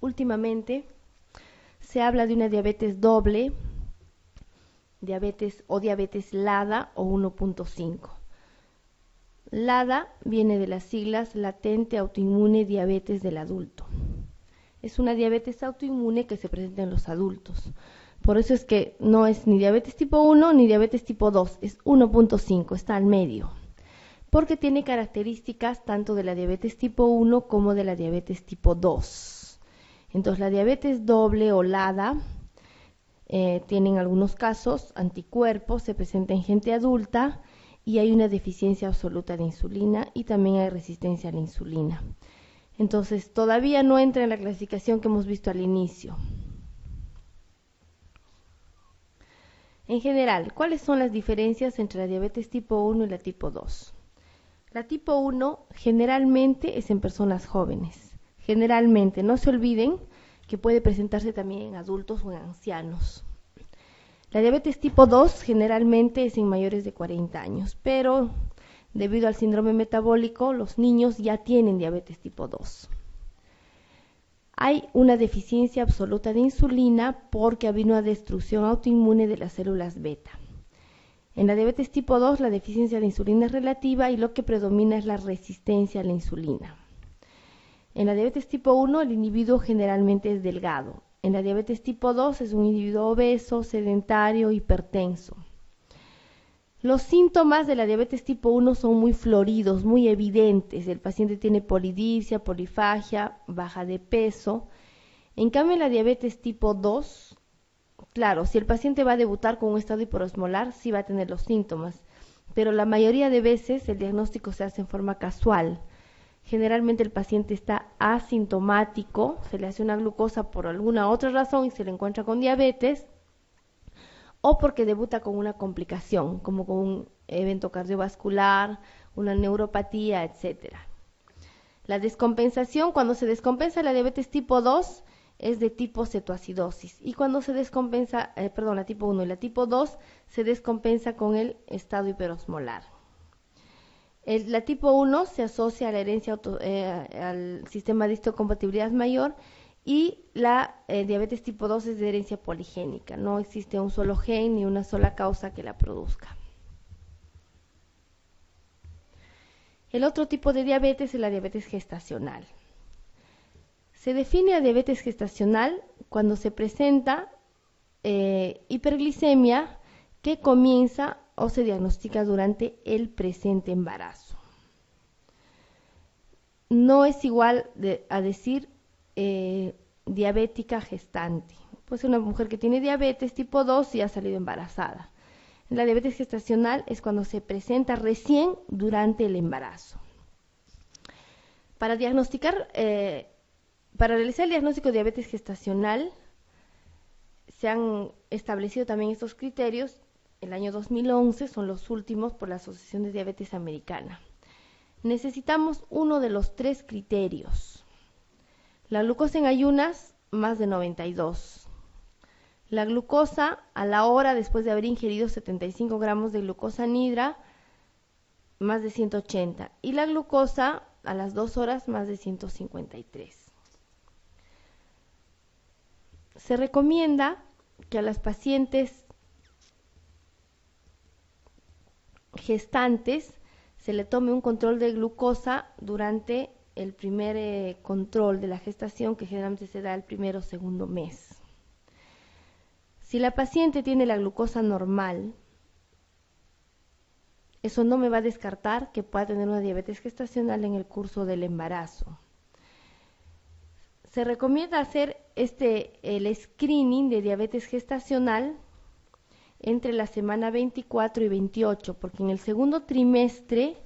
últimamente se habla de una diabetes doble, diabetes LADA o 1.5. LADA viene de las siglas latente autoinmune diabetes del adulto. Es una diabetes autoinmune que se presenta en los adultos. Por eso es que no es ni diabetes tipo 1 ni diabetes tipo 2, es 1.5, está al medio. Porque tiene características tanto de la diabetes tipo 1 como de la diabetes tipo 2. Entonces la diabetes doble o LADA tiene en algunos casos anticuerpos, se presenta en gente adulta y hay una deficiencia absoluta de insulina y también hay resistencia a la insulina. Entonces todavía no entra en la clasificación que hemos visto al inicio. En general, ¿cuáles son las diferencias entre la diabetes tipo 1 y la tipo 2? La tipo 1 generalmente es en personas jóvenes. Generalmente, no se olviden que puede presentarse también en adultos o en ancianos. La diabetes tipo 2 generalmente es en mayores de 40 años, pero debido al síndrome metabólico, los niños ya tienen diabetes tipo 2. Hay una deficiencia absoluta de insulina porque había una destrucción autoinmune de las células beta. En la diabetes tipo 2 la deficiencia de insulina es relativa y lo que predomina es la resistencia a la insulina. En la diabetes tipo 1 el individuo generalmente es delgado. En la diabetes tipo 2 es un individuo obeso, sedentario, hipertenso. Los síntomas de la diabetes tipo 1 son muy floridos, muy evidentes. El paciente tiene polidipsia, polifagia, baja de peso. En cambio, en la diabetes tipo 2, claro, si el paciente va a debutar con un estado hiperosmolar, sí va a tener los síntomas, pero la mayoría de veces el diagnóstico se hace en forma casual. Generalmente el paciente está asintomático, se le hace una glucosa por alguna otra razón y se le encuentra con diabetes, o porque debuta con una complicación, como con un evento cardiovascular, una neuropatía, etc. La descompensación, cuando se descompensa la diabetes tipo 2, es de tipo cetoacidosis. Y cuando se descompensa, la tipo 1 y la tipo 2, se descompensa con el estado hiperosmolar. La tipo 1 se asocia a la herencia al sistema de histocompatibilidad mayor y la diabetes tipo 2 es de herencia poligénica. No existe un solo gen ni una sola causa que la produzca. El otro tipo de diabetes es la diabetes gestacional. Se define a diabetes gestacional cuando se presenta hiperglicemia que comienza o se diagnostica durante el presente embarazo. No es igual a decir diabética gestante. Puede ser una mujer que tiene diabetes tipo 2 y ha salido embarazada. La diabetes gestacional es cuando se presenta recién durante el embarazo. Para realizar el diagnóstico de diabetes gestacional, se han establecido también estos criterios. El año 2011 son los últimos por la Asociación de Diabetes Americana. Necesitamos uno de los 3 criterios. La glucosa en ayunas, más de 92. La glucosa a la hora después de haber ingerido 75 gramos de glucosa anhidra, más de 180. Y la glucosa a las 2 horas, más de 153. Se recomienda que a las pacientes gestantes se le tome un control de glucosa durante el primer control de la gestación, que generalmente se da el primero o segundo mes. Si la paciente tiene la glucosa normal, eso no me va a descartar que pueda tener una diabetes gestacional en el curso del embarazo. Se recomienda hacer el screening de diabetes gestacional entre la semana 24 y 28, porque en el segundo trimestre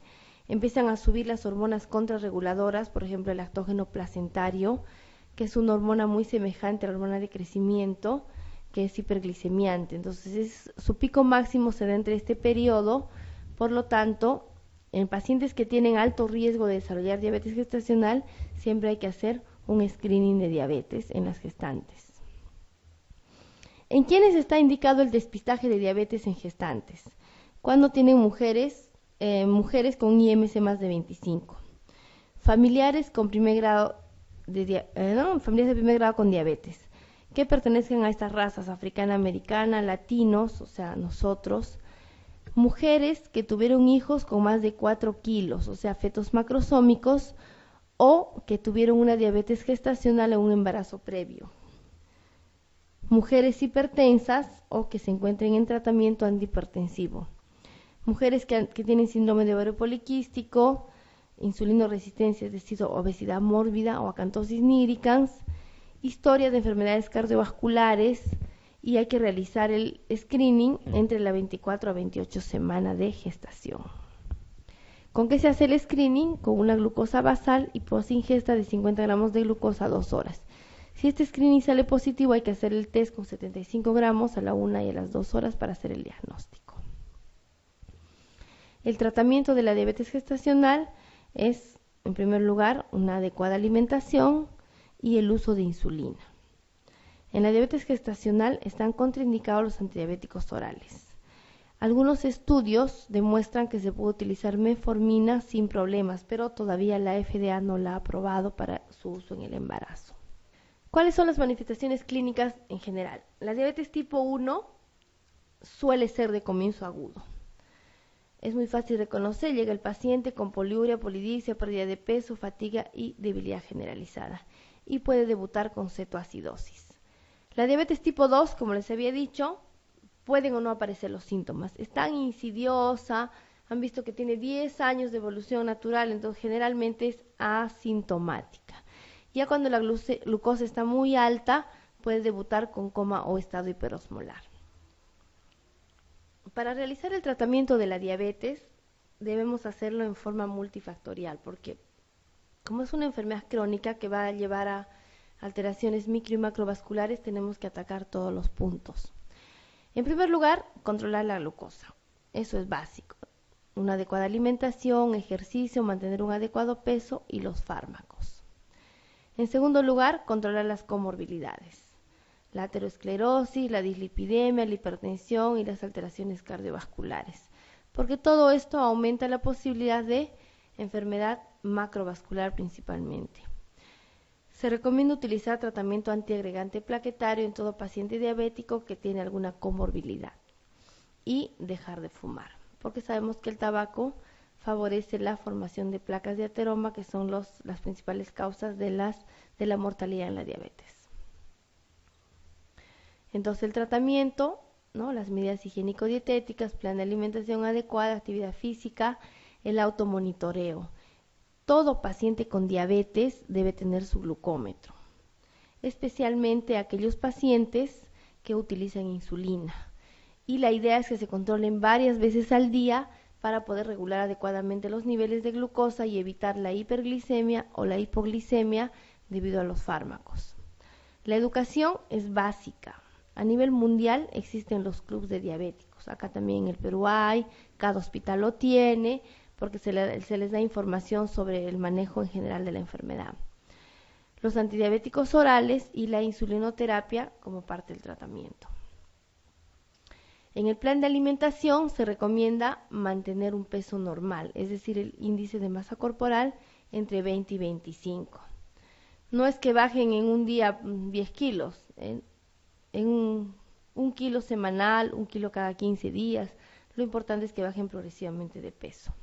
empiezan a subir las hormonas contrarreguladoras, por ejemplo el lactógeno placentario, que es una hormona muy semejante a la hormona de crecimiento, que es hiperglicemiante. Entonces su pico máximo se da entre este periodo. Por lo tanto, en pacientes que tienen alto riesgo de desarrollar diabetes gestacional, siempre hay que hacer un screening de diabetes en las gestantes. ¿En quiénes está indicado el despistaje de diabetes en gestantes? Cuando tienen mujeres con IMC más de 25, familiares con primer grado familias de primer grado con diabetes, que pertenezcan a estas razas africana, americana, latinos, o sea, nosotros, mujeres que tuvieron hijos con más de 4 kilos, o sea, fetos macrosómicos, o que tuvieron una diabetes gestacional o un embarazo previo. Mujeres hipertensas o que se encuentren en tratamiento antihipertensivo. Mujeres que tienen síndrome de ovario poliquístico, insulinoresistencia, es decir, obesidad mórbida o acantosis nigricans, historia de enfermedades cardiovasculares, y hay que realizar el screening entre la 24 a 28 semana de gestación. ¿Con qué se hace el screening? Con una glucosa basal y post ingesta de 50 gramos de glucosa a 2 horas. Si este screening sale positivo, hay que hacer el test con 75 gramos a la 1 y a las 2 horas para hacer el diagnóstico. El tratamiento de la diabetes gestacional es, en primer lugar, una adecuada alimentación y el uso de insulina. En la diabetes gestacional están contraindicados los antidiabéticos orales. Algunos estudios demuestran que se puede utilizar metformina sin problemas, pero todavía la FDA no la ha aprobado para su uso en el embarazo. ¿Cuáles son las manifestaciones clínicas en general? La diabetes tipo 1 suele ser de comienzo agudo. Es muy fácil reconocer, llega el paciente con poliuria, polidipsia, pérdida de peso, fatiga y debilidad generalizada, y puede debutar con cetoacidosis. La diabetes tipo 2, como les había dicho, pueden o no aparecer los síntomas. Es tan insidiosa, han visto que tiene 10 años de evolución natural, entonces generalmente es asintomática. Ya cuando la glucosa está muy alta, puede debutar con coma o estado hiperosmolar. Para realizar el tratamiento de la diabetes, debemos hacerlo en forma multifactorial, porque como es una enfermedad crónica que va a llevar a alteraciones micro y macrovasculares, tenemos que atacar todos los puntos. En primer lugar, controlar la glucosa. Eso es básico. Una adecuada alimentación, ejercicio, mantener un adecuado peso y los fármacos. En segundo lugar, controlar las comorbilidades. La aterosclerosis, la dislipidemia, la hipertensión y las alteraciones cardiovasculares, porque todo esto aumenta la posibilidad de enfermedad macrovascular principalmente. Se recomienda utilizar tratamiento antiagregante plaquetario en todo paciente diabético que tiene alguna comorbilidad y dejar de fumar, porque sabemos que el tabaco favorece la formación de placas de ateroma, que son las principales causas de la mortalidad en la diabetes. Entonces el tratamiento, ¿no? Las medidas higiénico-dietéticas, plan de alimentación adecuada, actividad física, el automonitoreo. Todo paciente con diabetes debe tener su glucómetro, especialmente aquellos pacientes que utilizan insulina. Y la idea es que se controlen varias veces al día para poder regular adecuadamente los niveles de glucosa y evitar la hiperglicemia o la hipoglicemia debido a los fármacos. La educación es básica. A nivel mundial existen los clubes de diabéticos. Acá también en el Perú hay, cada hospital lo tiene, porque se les da información sobre el manejo en general de la enfermedad. Los antidiabéticos orales y la insulinoterapia como parte del tratamiento. En el plan de alimentación se recomienda mantener un peso normal, es decir, el índice de masa corporal entre 20 y 25. No es que bajen en un día 10 kilos, en un kilo semanal, 1 kilo cada 15 días. Lo importante es que bajen progresivamente de peso.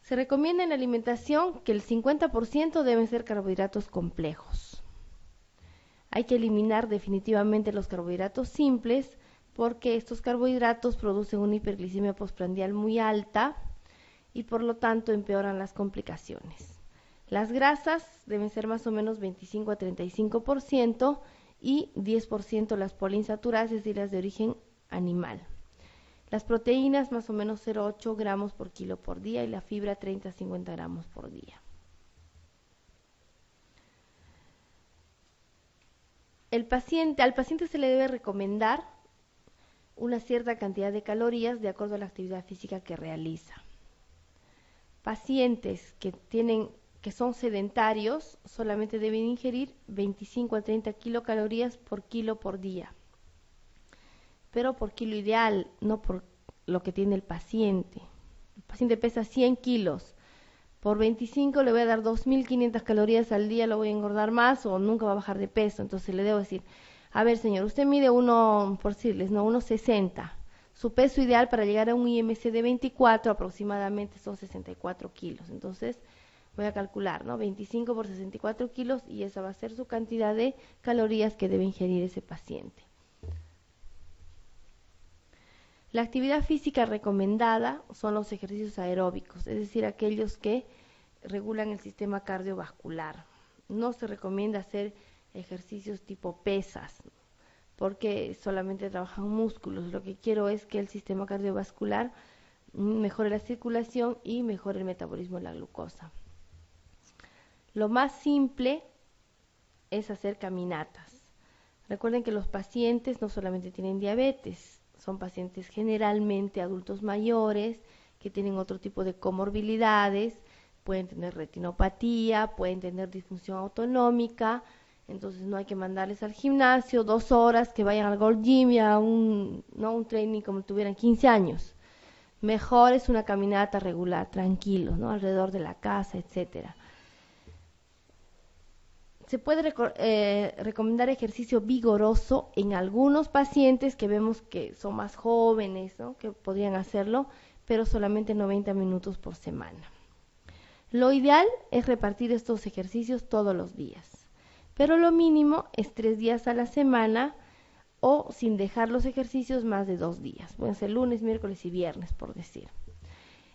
Se recomienda en la alimentación que el 50% deben ser carbohidratos complejos. Hay que eliminar definitivamente los carbohidratos simples, porque estos carbohidratos producen una hiperglicemia postprandial muy alta y por lo tanto empeoran las complicaciones. Las grasas deben ser más o menos 25 a 35% y 10% las poliinsaturadas, es decir, las de origen animal. Las proteínas más o menos 0,8 gramos por kilo por día y la fibra 30 a 50 gramos por día. Al paciente se le debe recomendar una cierta cantidad de calorías de acuerdo a la actividad física que realiza. Pacientes que son sedentarios solamente deben ingerir 25 a 30 kilocalorías por kilo por día, pero por kilo ideal, no por lo que tiene el paciente. El paciente pesa 100 kilos, por 25 le voy a dar 2.500 calorías al día, lo voy a engordar más o nunca va a bajar de peso. Entonces le debo decir, a ver señor, usted mide por decirles, no, 1,60. Su peso ideal para llegar a un IMC de 24 aproximadamente son 64 kilos. Entonces voy a calcular, ¿no? 25 por 64 kilos y esa va a ser su cantidad de calorías que debe ingerir ese paciente. La actividad física recomendada son los ejercicios aeróbicos, es decir, aquellos que regulan el sistema cardiovascular. No se recomienda hacer ejercicios tipo pesas, porque solamente trabajan músculos. Lo que quiero es que el sistema cardiovascular mejore la circulación y mejore el metabolismo de la glucosa. Lo más simple es hacer caminatas. Recuerden que los pacientes no solamente tienen diabetes, son pacientes generalmente adultos mayores que tienen otro tipo de comorbilidades, pueden tener retinopatía, pueden tener disfunción autonómica, entonces no hay que mandarles al gimnasio 2 horas, que vayan al Gold Gym y a un training como si tuvieran 15 años. Mejor es una caminata regular, tranquilos, ¿no? Alrededor de la casa, etcétera. Se puede recomendar ejercicio vigoroso en algunos pacientes que vemos que son más jóvenes, ¿no? Que podrían hacerlo, pero solamente 90 minutos por semana. Lo ideal es repartir estos ejercicios todos los días, pero lo mínimo es 3 días a la semana o sin dejar los ejercicios más de 2 días. Pueden ser lunes, miércoles y viernes, por decir.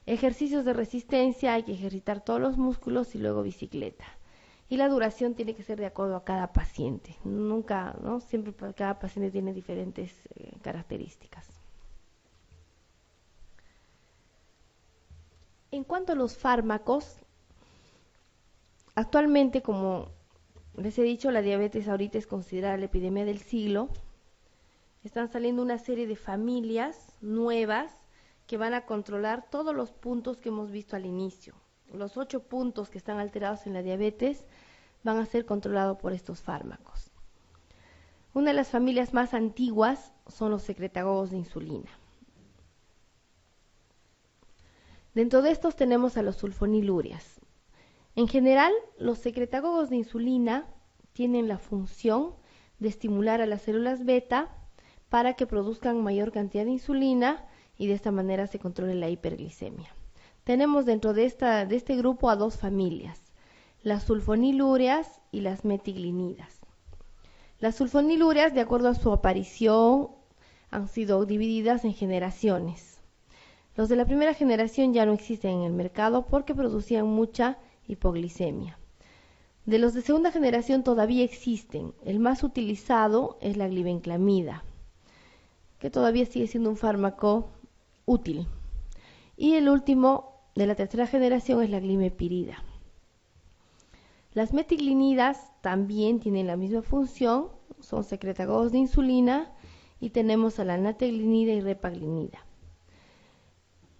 Ejercicios de resistencia, hay que ejercitar todos los músculos y luego bicicleta. Y la duración tiene que ser de acuerdo a cada paciente. Nunca, ¿no? Siempre cada paciente tiene diferentes características. En cuanto a los fármacos, actualmente, como les he dicho, la diabetes ahorita es considerada la epidemia del siglo. Están saliendo una serie de familias nuevas que van a controlar todos los puntos que hemos visto al inicio. Los 8 puntos que están alterados en la diabetes van a ser controlados por estos fármacos. Una de las familias más antiguas son los secretagogos de insulina. Dentro de estos tenemos a los sulfonilúreas. En general, los secretagogos de insulina tienen la función de estimular a las células beta para que produzcan mayor cantidad de insulina y de esta manera se controle la hiperglicemia. Tenemos dentro de este grupo a 2 familias, las sulfonilúreas y las metiglinidas. Las sulfonilúreas, de acuerdo a su aparición, han sido divididas en generaciones. Los de la primera generación ya no existen en el mercado porque producían mucha hipoglicemia. De los de segunda generación todavía existen. El más utilizado es la glibenclamida, que todavía sigue siendo un fármaco útil. Y el último de la tercera generación es la glimepirida. Las metiglinidas también tienen la misma función, son secretagogos de insulina y tenemos a la nateglinida y repaglinida.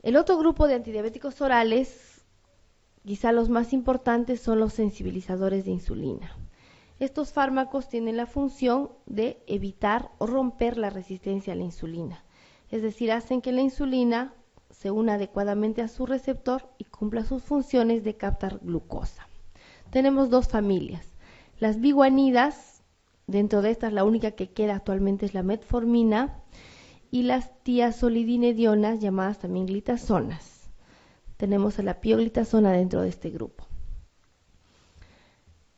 El otro grupo de antidiabéticos orales, quizá los más importantes, son los sensibilizadores de insulina. Estos fármacos tienen la función de evitar o romper la resistencia a la insulina, es decir, hacen que la insulina se una adecuadamente a su receptor y cumpla sus funciones de captar glucosa. Tenemos 2 familias, las biguanidas, dentro de estas la única que queda actualmente es la metformina, y las tiazolidinedionas, llamadas también glitazonas. Tenemos a la pioglitazona dentro de este grupo.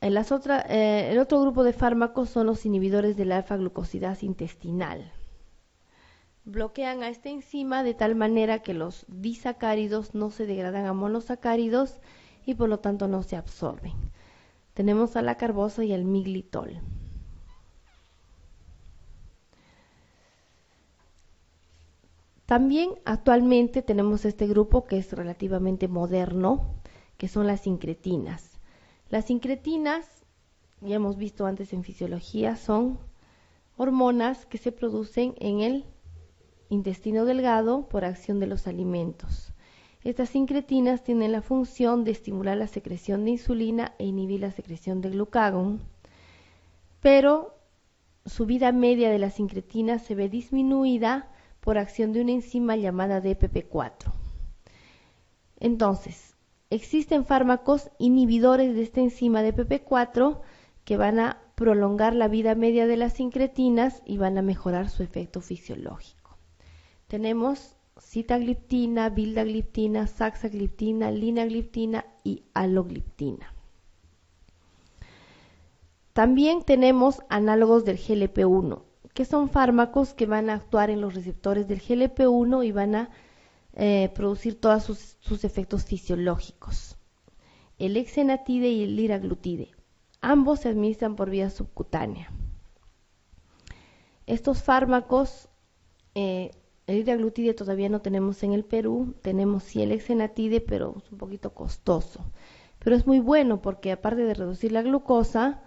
El otro grupo de fármacos son los inhibidores de la alfa-glucosidasa intestinal. Bloquean a esta enzima de tal manera que los disacáridos no se degradan a monosacáridos y por lo tanto no se absorben. Tenemos a la carbosa y al miglitol. También actualmente tenemos este grupo que es relativamente moderno, que son las incretinas. Las incretinas, ya hemos visto antes en fisiología, son hormonas que se producen en el intestino delgado por acción de los alimentos. Estas incretinas tienen la función de estimular la secreción de insulina e inhibir la secreción de glucagón, pero su vida media de las incretinas se ve disminuida por acción de una enzima llamada DPP4. Entonces, existen fármacos inhibidores de esta enzima de PP4 que van a prolongar la vida media de las incretinas y van a mejorar su efecto fisiológico. Tenemos sitagliptina, vildagliptina, saxagliptina, linagliptina y alogliptina. También tenemos análogos del GLP-1, que son fármacos que van a actuar en los receptores del GLP-1 y van a producir todos sus efectos fisiológicos. El exenatide y el liraglutide. Ambos se administran por vía subcutánea. Estos fármacos, el liraglutide todavía no tenemos en el Perú, tenemos sí el exenatide, pero es un poquito costoso. Pero es muy bueno porque aparte de reducir la glucosa,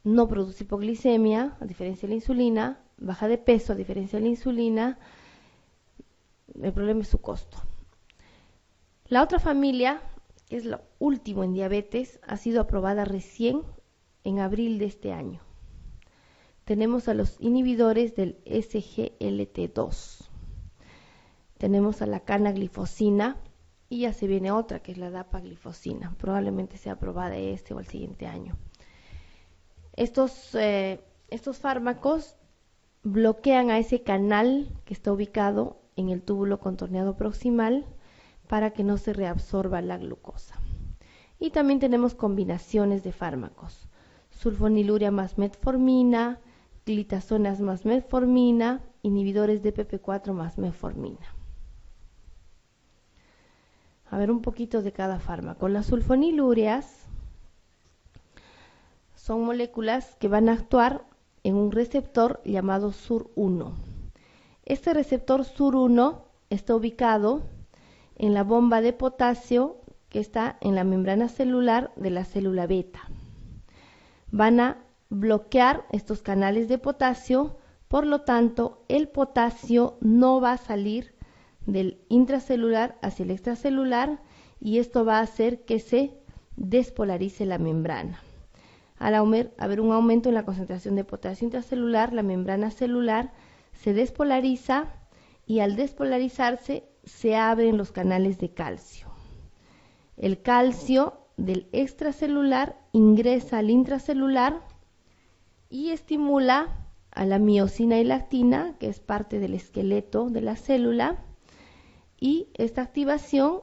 no produce hipoglicemia, a diferencia de la insulina, baja de peso, a diferencia de la insulina. El problema es su costo. La otra familia, que es lo último en diabetes, ha sido aprobada recién en abril de este año. Tenemos a los inhibidores del SGLT2. Tenemos a la canaglifosina y ya se viene otra, que es la dapaglifosina. Probablemente sea aprobada este o el siguiente año. Estos fármacos bloquean a ese canal que está ubicado en el túbulo contorneado proximal para que no se reabsorba la glucosa. Y también tenemos combinaciones de fármacos: sulfonilurea más metformina, glitazonas más metformina, inhibidores de PP4 más metformina. A ver un poquito de cada fármaco. Las sulfonilureas son moléculas que van a actuar en un receptor llamado SUR1. Este receptor SUR1 está ubicado en la bomba de potasio que está en la membrana celular de la célula beta. Van a bloquear estos canales de potasio, por lo tanto, el potasio no va a salir del intracelular hacia el extracelular y esto va a hacer que se despolarice la membrana. Al haber un aumento en la concentración de potasio intracelular, la membrana celular se despolariza y al despolarizarse se abren los canales de calcio. El calcio del extracelular ingresa al intracelular y estimula a la miosina y lactina, que es parte del esqueleto de la célula, y esta activación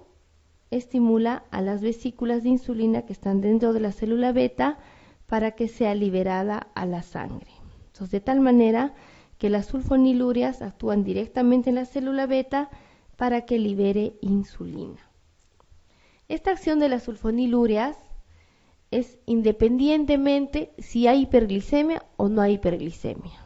estimula a las vesículas de insulina que están dentro de la célula beta para que sea liberada a la sangre. Entonces, de tal manera que las sulfonilureas actúan directamente en la célula beta para que libere insulina. Esta acción de las sulfonilureas es independientemente si hay hiperglicemia o no hay hiperglicemia.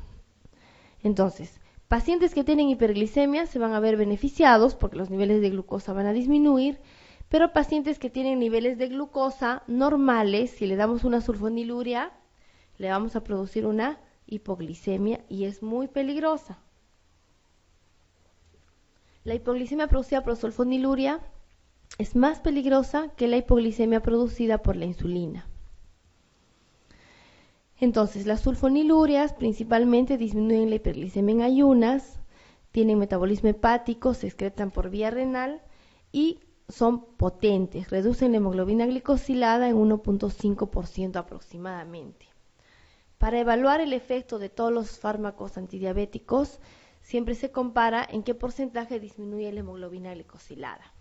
Entonces, pacientes que tienen hiperglicemia se van a ver beneficiados porque los niveles de glucosa van a disminuir, pero pacientes que tienen niveles de glucosa normales, si le damos una sulfonilurea, le vamos a producir una hipoglicemia y es muy peligrosa. La hipoglicemia producida por sulfonilurea es más peligrosa que la hipoglicemia producida por la insulina. Entonces, las sulfonilureas principalmente disminuyen la hiperglicemia en ayunas, tienen metabolismo hepático, se excretan por vía renal y son potentes, reducen la hemoglobina glicosilada en 1.5% aproximadamente. Para evaluar el efecto de todos los fármacos antidiabéticos, siempre se compara en qué porcentaje disminuye la hemoglobina glicosilada.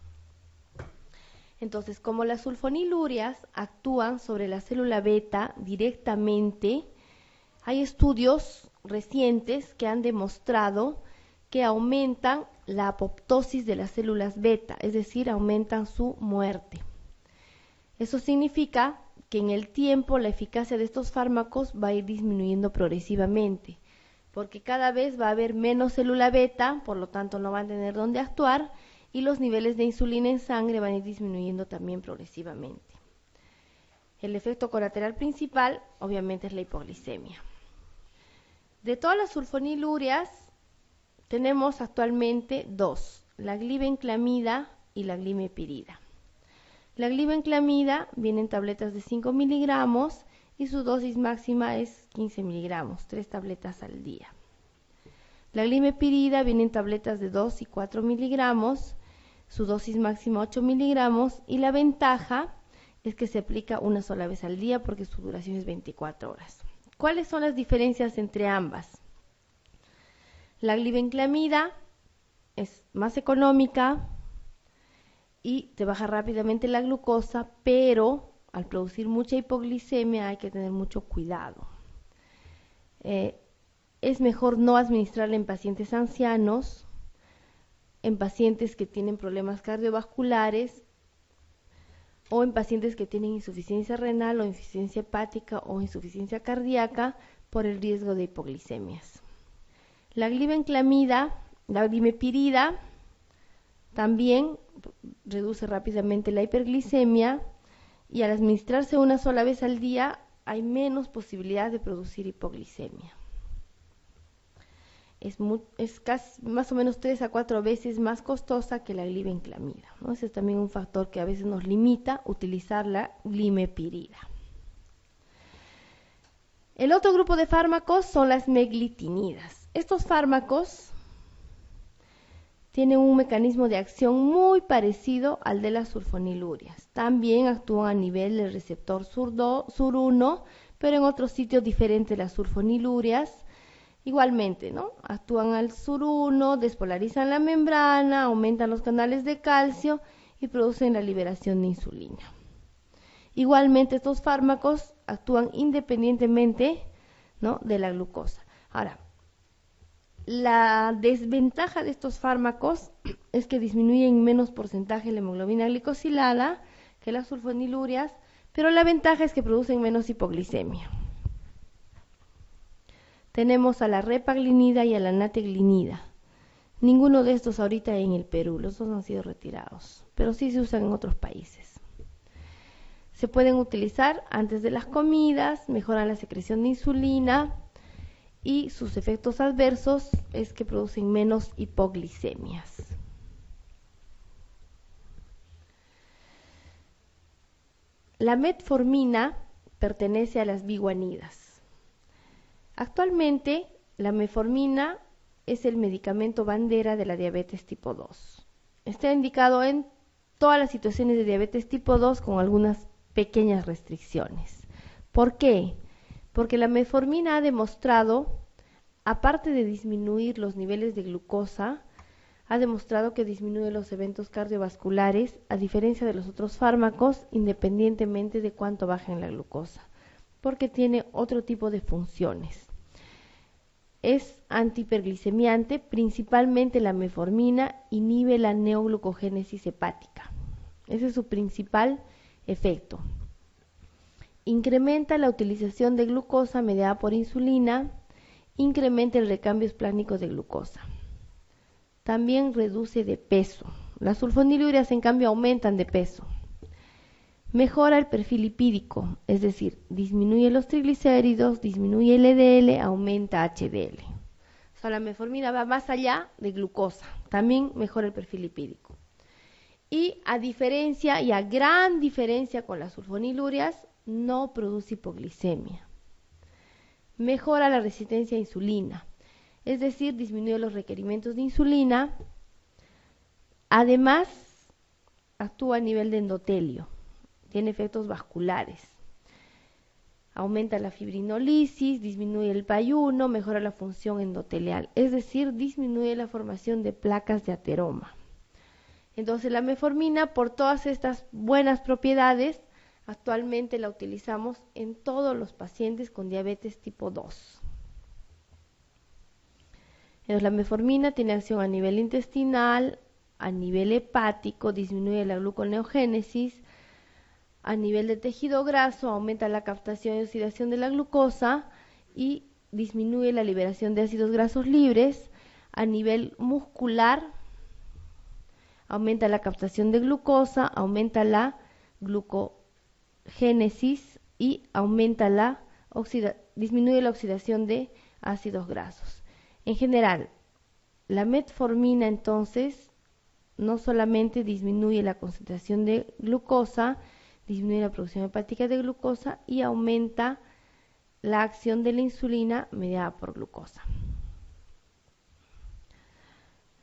Entonces, como las sulfonilureas actúan sobre la célula beta directamente, hay estudios recientes que han demostrado que aumentan la apoptosis de las células beta, es decir, aumentan su muerte. Eso significa que en el tiempo la eficacia de estos fármacos va a ir disminuyendo progresivamente, porque cada vez va a haber menos célula beta, por lo tanto no van a tener dónde actuar, y los niveles de insulina en sangre van a ir disminuyendo también progresivamente. El efecto colateral principal, obviamente, es la hipoglicemia. De todas las sulfonilureas, tenemos actualmente dos, la glibenclamida y la glimepirida. La glibenclamida viene en tabletas de 5 miligramos y su dosis máxima es 15 miligramos, 3 tabletas al día. La glimepirida viene en tabletas de 2 y 4 miligramos, su dosis máxima 8 miligramos y la ventaja es que se aplica una sola vez al día porque su duración es 24 horas. ¿Cuáles son las diferencias entre ambas? La glibenclamida es más económica y te baja rápidamente la glucosa, pero al producir mucha hipoglicemia hay que tener mucho cuidado. Es mejor no administrarla en pacientes ancianos, en pacientes que tienen problemas cardiovasculares o en pacientes que tienen insuficiencia renal o insuficiencia hepática o insuficiencia cardíaca por el riesgo de hipoglicemias. La glibenclamida, la glimepirida, también reduce rápidamente la hiperglicemia y al administrarse una sola vez al día hay menos posibilidad de producir hipoglicemia. Es casi, más o menos 3 a 4 veces más costosa que la glibenclamida, ¿no? Ese es también un factor que a veces nos limita utilizar la glimepirida. El otro grupo de fármacos son las meglitinidas. Estos fármacos tienen un mecanismo de acción muy parecido al de las sulfonilurias. También actúan a nivel del receptor SUR1, pero en otros sitios diferentes de las sulfonilurias. Igualmente, ¿no? Actúan al SUR1, despolarizan la membrana, aumentan los canales de calcio y producen la liberación de insulina. Igualmente, estos fármacos actúan independientemente, ¿no?, de la glucosa. Ahora, la desventaja de estos fármacos es que disminuyen en menos porcentaje la hemoglobina glicosilada que las sulfonilurias, pero la ventaja es que producen menos hipoglicemia. Tenemos a la repaglinida y a la nateglinida. Ninguno de estos ahorita en el Perú, los dos han sido retirados, pero sí se usan en otros países. Se pueden utilizar antes de las comidas, mejoran la secreción de insulina y sus efectos adversos es que producen menos hipoglicemias. La metformina pertenece a las biguanidas. Actualmente, la metformina es el medicamento bandera de la diabetes tipo 2. Está indicado en todas las situaciones de diabetes tipo 2 con algunas pequeñas restricciones. ¿Por qué? Porque la metformina ha demostrado, aparte de disminuir los niveles de glucosa, ha demostrado que disminuye los eventos cardiovasculares, a diferencia de los otros fármacos, independientemente de cuánto bajen la glucosa, porque tiene otro tipo de funciones. Es antihiperglicemiante, principalmente la metformina inhibe la neoglucogénesis hepática. Ese es su principal efecto. Incrementa la utilización de glucosa mediada por insulina, incrementa el recambio esplástico de glucosa. También reduce de peso. Las sulfonilurias, en cambio, aumentan de peso. Mejora el perfil lipídico, es decir, disminuye los triglicéridos, disminuye el LDL, aumenta HDL. O sea, la metformina va más allá de glucosa, también mejora el perfil lipídico. Y a diferencia y a gran diferencia con las sulfonilurias, no produce hipoglicemia. Mejora la resistencia a insulina, es decir, disminuye los requerimientos de insulina. Además, actúa a nivel de endotelio. Tiene efectos vasculares. Aumenta la fibrinolisis, disminuye el PAI-1, mejora la función endotelial, es decir, disminuye la formación de placas de ateroma. Entonces, la metformina, por todas estas buenas propiedades, actualmente la utilizamos en todos los pacientes con diabetes tipo 2. Entonces, la metformina tiene acción a nivel intestinal, a nivel hepático, disminuye la gluconeogénesis. A nivel de tejido graso, aumenta la captación y oxidación de la glucosa y disminuye la liberación de ácidos grasos libres. A nivel muscular, aumenta la captación de glucosa, aumenta la glucogénesis y disminuye la oxidación de ácidos grasos. En general, la metformina entonces no solamente disminuye la concentración de glucosa, disminuye la producción hepática de glucosa y aumenta la acción de la insulina mediada por glucosa.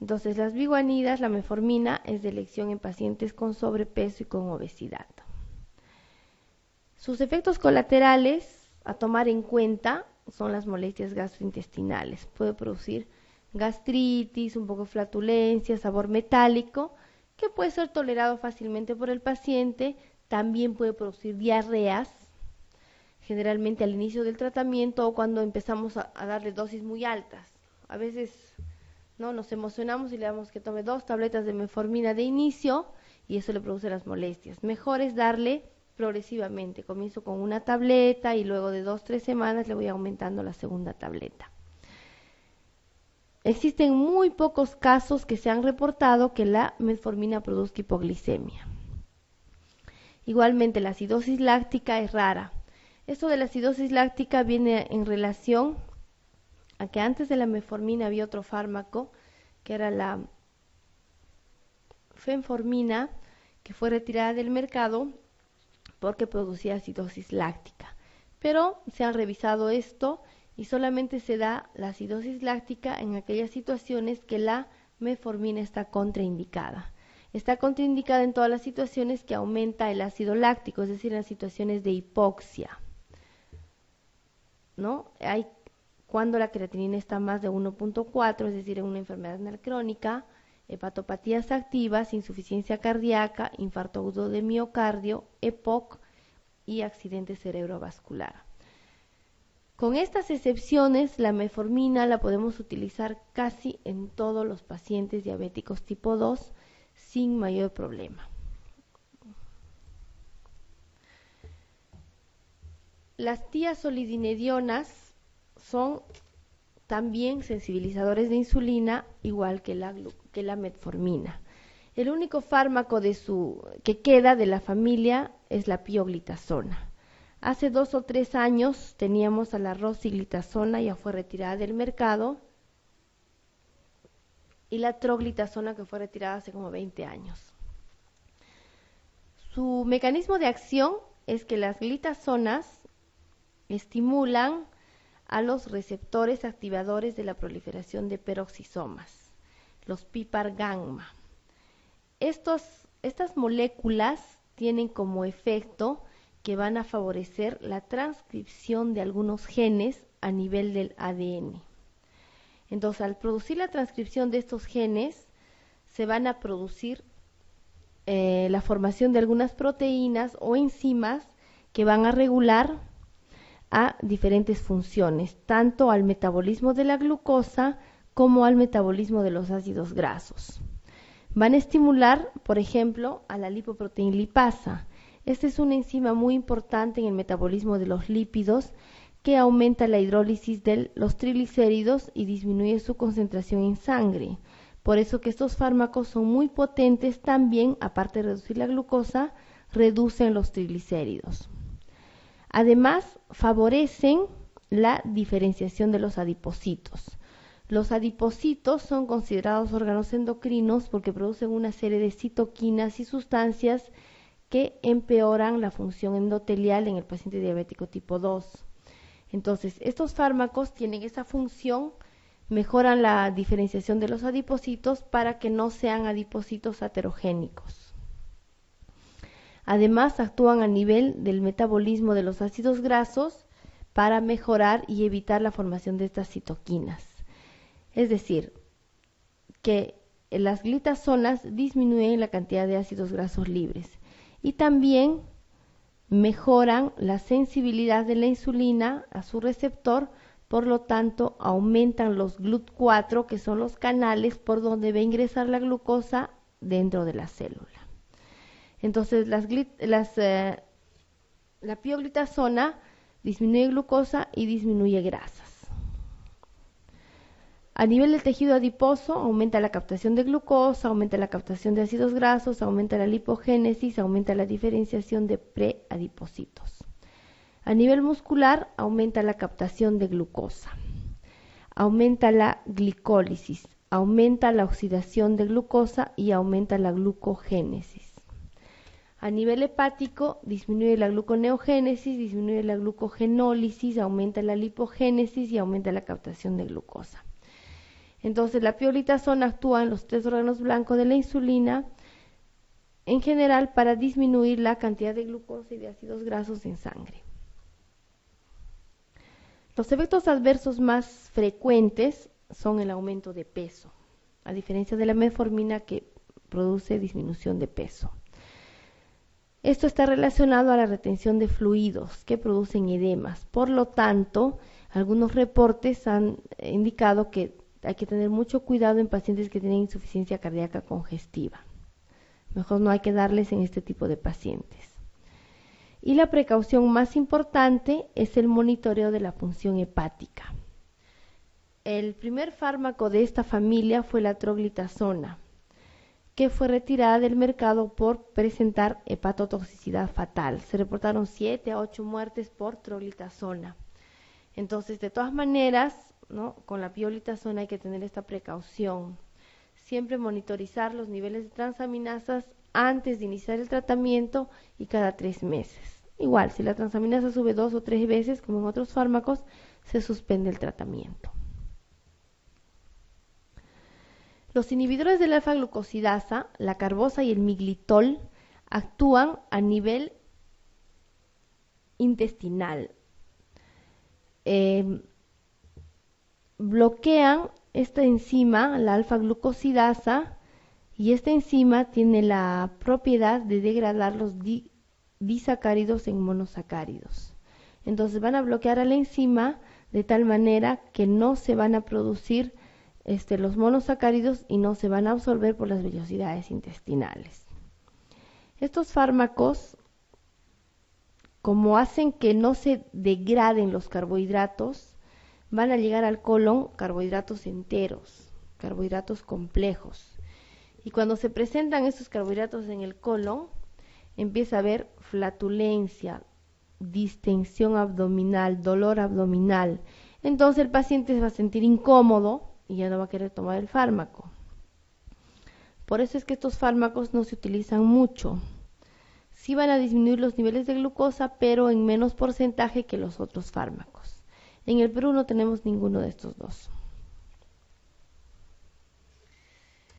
Entonces, las biguanidas, la metformina, es de elección en pacientes con sobrepeso y con obesidad. Sus efectos colaterales a tomar en cuenta son las molestias gastrointestinales. Puede producir gastritis, un poco de flatulencia, sabor metálico, que puede ser tolerado fácilmente por el paciente. También puede producir diarreas, generalmente al inicio del tratamiento o cuando empezamos a darle dosis muy altas. A veces nos emocionamos y le damos que tome 2 tabletas de metformina de inicio y eso le produce las molestias. Mejor es darle progresivamente. Comienzo con una tableta y luego de 2-3 semanas le voy aumentando la segunda tableta. Existen muy pocos casos que se han reportado que la metformina produzca hipoglicemia. Igualmente, la acidosis láctica es rara. Esto de la acidosis láctica viene en relación a que antes de la metformina había otro fármaco, que era la fenformina, que fue retirada del mercado porque producía acidosis láctica. Pero se ha revisado esto y solamente se da la acidosis láctica en aquellas situaciones que la metformina está contraindicada. Está contraindicada en todas las situaciones que aumenta el ácido láctico, es decir, en las situaciones de hipoxia, Hay cuando la creatinina está más de 1.4, es decir, en una enfermedad renal crónica, hepatopatías activas, insuficiencia cardíaca, infarto agudo de miocardio, EPOC y accidente cerebrovascular. Con estas excepciones, la metformina la podemos utilizar casi en todos los pacientes diabéticos tipo 2 sin mayor problema. Las tiazolidinedionas son también sensibilizadores de insulina, igual que la metformina. El único fármaco que queda de la familia es la pioglitazona. Hace 2 o 3 años teníamos a la rosiglitazona, ya fue retirada del mercado, y la troglitazona, que fue retirada hace como 20 años. Su mecanismo de acción es que las glitazonas estimulan a los receptores activadores de la proliferación de peroxisomas, los PPAR-gamma. Estas moléculas tienen como efecto que van a favorecer la transcripción de algunos genes a nivel del ADN. Entonces, al producir la transcripción de estos genes, se van a producir la formación de algunas proteínas o enzimas que van a regular a diferentes funciones, tanto al metabolismo de la glucosa como al metabolismo de los ácidos grasos. Van a estimular, por ejemplo, a la lipoproteína lipasa. Esta es una enzima muy importante en el metabolismo de los lípidos que aumenta la hidrólisis de los triglicéridos y disminuye su concentración en sangre. Por eso que estos fármacos son muy potentes también, aparte de reducir la glucosa, reducen los triglicéridos. Además, favorecen la diferenciación de los adipocitos. Los adipocitos son considerados órganos endocrinos porque producen una serie de citoquinas y sustancias que empeoran la función endotelial en el paciente diabético tipo 2. Entonces, estos fármacos tienen esa función, mejoran la diferenciación de los adipocitos para que no sean adipocitos aterogénicos. Además, actúan a nivel del metabolismo de los ácidos grasos para mejorar y evitar la formación de estas citoquinas. Es decir, que las glitazonas disminuyen la cantidad de ácidos grasos libres y también mejoran la sensibilidad de la insulina a su receptor, por lo tanto aumentan los GLUT4, que son los canales por donde va a ingresar la glucosa dentro de la célula. Entonces, la pioglitazona disminuye glucosa y disminuye grasas. A nivel del tejido adiposo, aumenta la captación de glucosa, aumenta la captación de ácidos grasos, aumenta la lipogénesis, aumenta la diferenciación de preadipocitos. A nivel muscular, aumenta la captación de glucosa, aumenta la glicólisis, aumenta la oxidación de glucosa y aumenta la glucogénesis. A nivel hepático, disminuye la gluconeogénesis, disminuye la glucogenólisis, aumenta la lipogénesis y aumenta la captación de glucosa. Entonces la pioglitazona actúa en los 3 órganos blancos de la insulina, en general para disminuir la cantidad de glucosa y de ácidos grasos en sangre. Los efectos adversos más frecuentes son el aumento de peso, a diferencia de la metformina que produce disminución de peso. Esto está relacionado a la retención de fluidos que producen edemas. Por lo tanto, algunos reportes han indicado que hay que tener mucho cuidado en pacientes que tienen insuficiencia cardíaca congestiva. Mejor no hay que darles en este tipo de pacientes. Y la precaución más importante es el monitoreo de la función hepática. El primer fármaco de esta familia fue la troglitazona, que fue retirada del mercado por presentar hepatotoxicidad fatal. Se reportaron 7 a 8 muertes por troglitazona. Entonces, de todas maneras, ¿no?, con la pioglitazona hay que tener esta precaución. Siempre monitorizar los niveles de transaminasas antes de iniciar el tratamiento y cada 3 meses. Igual, si la transaminasa sube 2 o 3 veces, como en otros fármacos, se suspende el tratamiento. Los inhibidores de la alfa-glucosidasa, la carbosa y el miglitol, actúan a nivel intestinal. Bloquean esta enzima, la alfa-glucosidasa, y esta enzima tiene la propiedad de degradar los disacáridos en monosacáridos. Entonces van a bloquear a la enzima de tal manera que no se van a producir los monosacáridos y no se van a absorber por las vellosidades intestinales. Estos fármacos, como hacen que no se degraden los carbohidratos, van a llegar al colon carbohidratos enteros, carbohidratos complejos. Y cuando se presentan estos carbohidratos en el colon, empieza a haber flatulencia, distensión abdominal, dolor abdominal. Entonces el paciente se va a sentir incómodo y ya no va a querer tomar el fármaco. Por eso es que estos fármacos no se utilizan mucho. Sí van a disminuir los niveles de glucosa, pero en menos porcentaje que los otros fármacos. En el Perú no tenemos ninguno de estos dos.